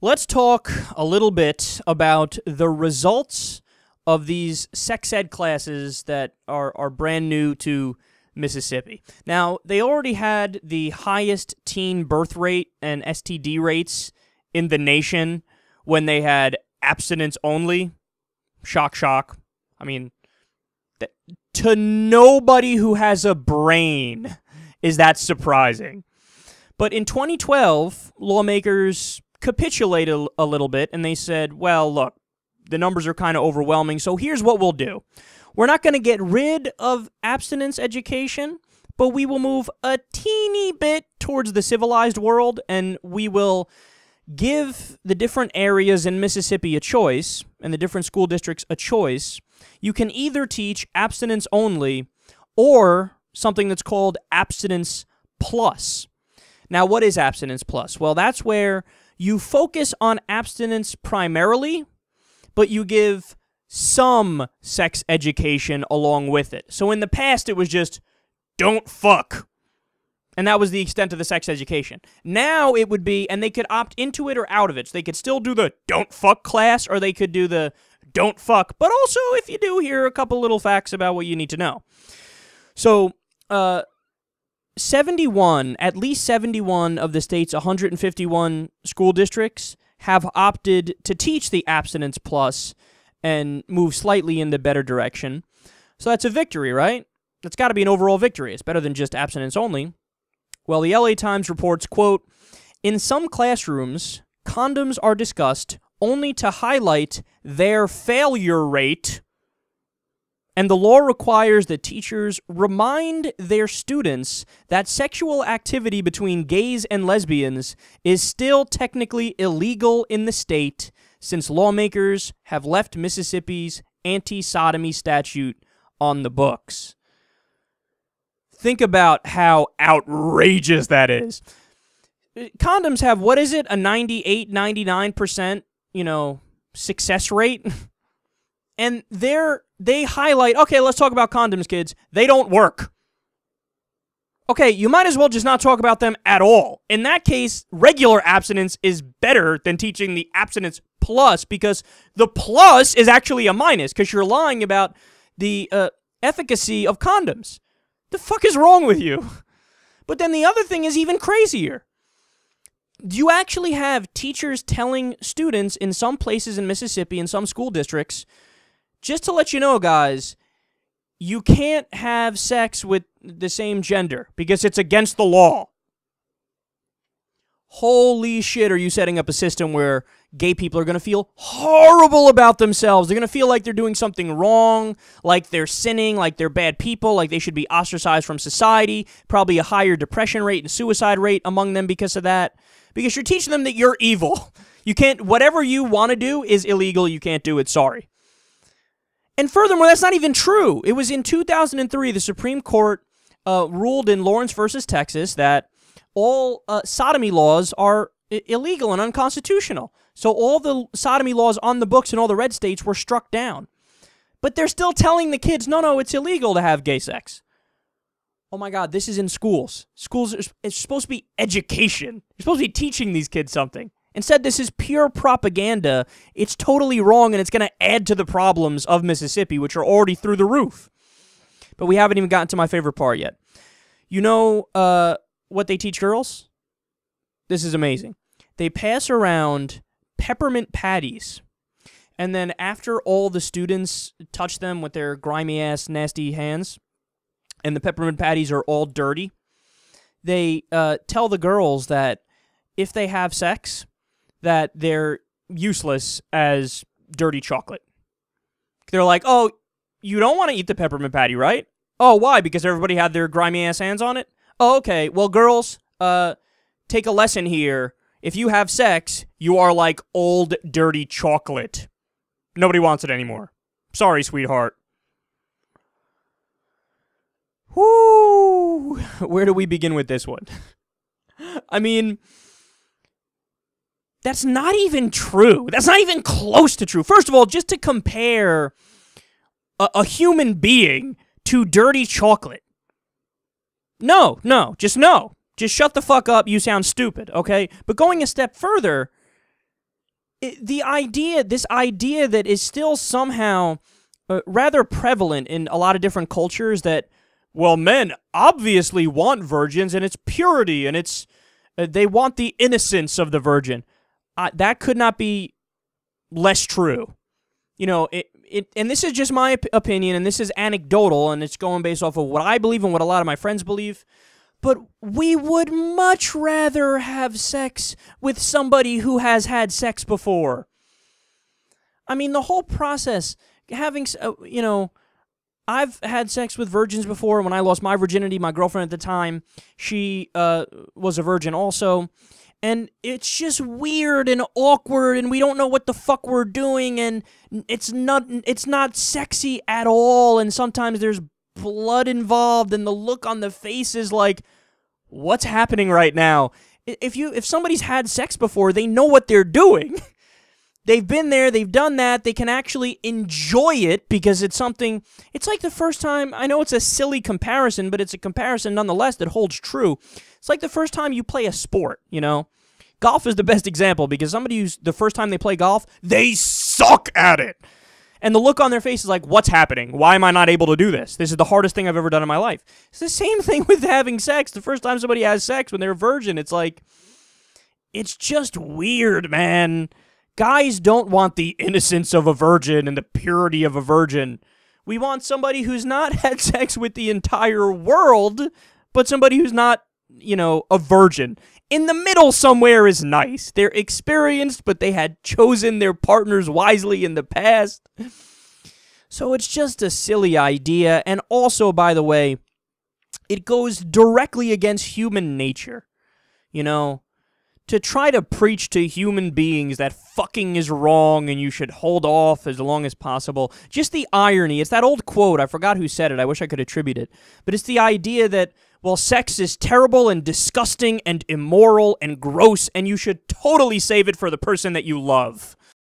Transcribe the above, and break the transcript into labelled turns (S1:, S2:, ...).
S1: Let's talk a little bit about the results of these sex ed classes that are brand new to Mississippi. Now, they already had the highest teen birth rate and STD rates in the nation when they had abstinence-only. Shock, shock. I mean, to nobody who has a brain is that surprising. But in 2012, lawmakers capitulated a little bit, and they said, well, look, the numbers are kind of overwhelming, so here's what we'll do. We're not going to get rid of abstinence education, but we will move a teeny bit towards the civilized world, and we will give the different areas in Mississippi a choice, and the different school districts a choice. You can either teach abstinence only or something that's called abstinence-plus. Now, what is abstinence-plus? Well, that's where you focus on abstinence primarily, but you give some sex education along with it. So in the past, it was just, don't fuck. And that was the extent of the sex education. Now it would be, and they could opt into it or out of it. So they could still do the don't fuck class, or they could do the don't fuck. But also, if you do, here are a couple little facts about what you need to know. So, at least 71 of the state's 151 school districts have opted to teach the abstinence plus and move slightly in the better direction. So that's a victory, right? That's got to be an overall victory. It's better than just abstinence only. Well, the LA Times reports, quote, in some classrooms, condoms are discussed only to highlight their failure rate, and the law requires that teachers remind their students that sexual activity between gays and lesbians is still technically illegal in the state, since lawmakers have left Mississippi's anti-sodomy statute on the books. Think about how outrageous that is. Condoms have, what is it, a 98, 99%, success rate? And they highlight, okay, let's talk about condoms, kids. They don't work. Okay, you might as well just not talk about them at all. In that case, regular abstinence is better than teaching the abstinence plus, because the plus is actually a minus, because you're lying about the efficacy of condoms. The fuck is wrong with you? But then the other thing is even crazier. You actually have teachers telling students in some places in Mississippi, in some school districts, just to let you know, guys, you can't have sex with the same gender because it's against the law. Holy shit, are you setting up a system where gay people are going to feel horrible about themselves? They're going to feel like they're doing something wrong, like they're sinning, like they're bad people, like they should be ostracized from society, probably a higher depression rate and suicide rate among them because of that. Because you're teaching them that you're evil. You can't, whatever you want to do is illegal, you can't do it, sorry. And furthermore, that's not even true. It was in 2003, the Supreme Court ruled in Lawrence versus Texas that all sodomy laws are illegal and unconstitutional. So all the sodomy laws on the books in all the red states were struck down. But they're still telling the kids, no, it's illegal to have gay sex. Oh my God, this is in schools. Schools, it's supposed to be education. You're supposed to be teaching these kids something. Instead, this is pure propaganda. It's totally wrong, and it's going to add to the problems of Mississippi, which are already through the roof. But we haven't even gotten to my favorite part yet. You know what they teach girls? This is amazing. They pass around peppermint patties, and then after all the students touch them with their grimy-ass, nasty hands, and the peppermint patties are all dirty, they tell the girls that if they have sex, that they're useless as dirty chocolate. They're like, oh, you don't want to eat the peppermint patty, right? Oh, why? Because everybody had their grimy-ass hands on it? Oh, okay. Well, girls, take a lesson here. If you have sex, you are like old, dirty chocolate. Nobody wants it anymore. Sorry, sweetheart. Whoo! Where do we begin with this one? I mean, that's not even true. That's not even close to true. First of all, just to compare a human being to dirty chocolate. No. Just shut the fuck up. You sound stupid, okay? But going a step further, This idea that is still somehow rather prevalent in a lot of different cultures that, well, men obviously want virgins and it's purity and it's they want the innocence of the virgin. That could not be less true. You know, and this is just my opinion, and this is anecdotal, and it's going based off of what I believe and what a lot of my friends believe. But we would much rather have sex with somebody who has had sex before. I mean, the whole process, having, I've had sex with virgins before. When I lost my virginity, my girlfriend at the time, she was a virgin also. And it's just weird and awkward, and we don't know what the fuck we're doing, and it's not sexy at all, and sometimes there's blood involved, and the look on the face is like, what's happening right now? If somebody's had sex before, they know what they're doing. They've been there, they've done that, they can actually enjoy it because it's something, it's like the first time, I know it's a silly comparison, but it's a comparison nonetheless that holds true. It's like the first time you play a sport, you know? Golf is the best example because somebody who's, the first time they play golf, they suck at it. And the look on their face is like, what's happening? Why am I not able to do this? This is the hardest thing I've ever done in my life. It's the same thing with having sex. The first time somebody has sex when they're a virgin, it's like, it's just weird, man. Guys don't want the innocence of a virgin and the purity of a virgin. We want somebody who's not had sex with the entire world, but somebody who's not, a virgin. In the middle somewhere is nice. They're experienced, but they had chosen their partners wisely in the past. So it's just a silly idea. And also, by the way, it goes directly against human nature. To try to preach to human beings that fucking is wrong and you should hold off as long as possible. Just the irony. It's that old quote. I forgot who said it. I wish I could attribute it. But it's the idea that, well, sex is terrible and disgusting and immoral and gross, and you should totally save it for the person that you love.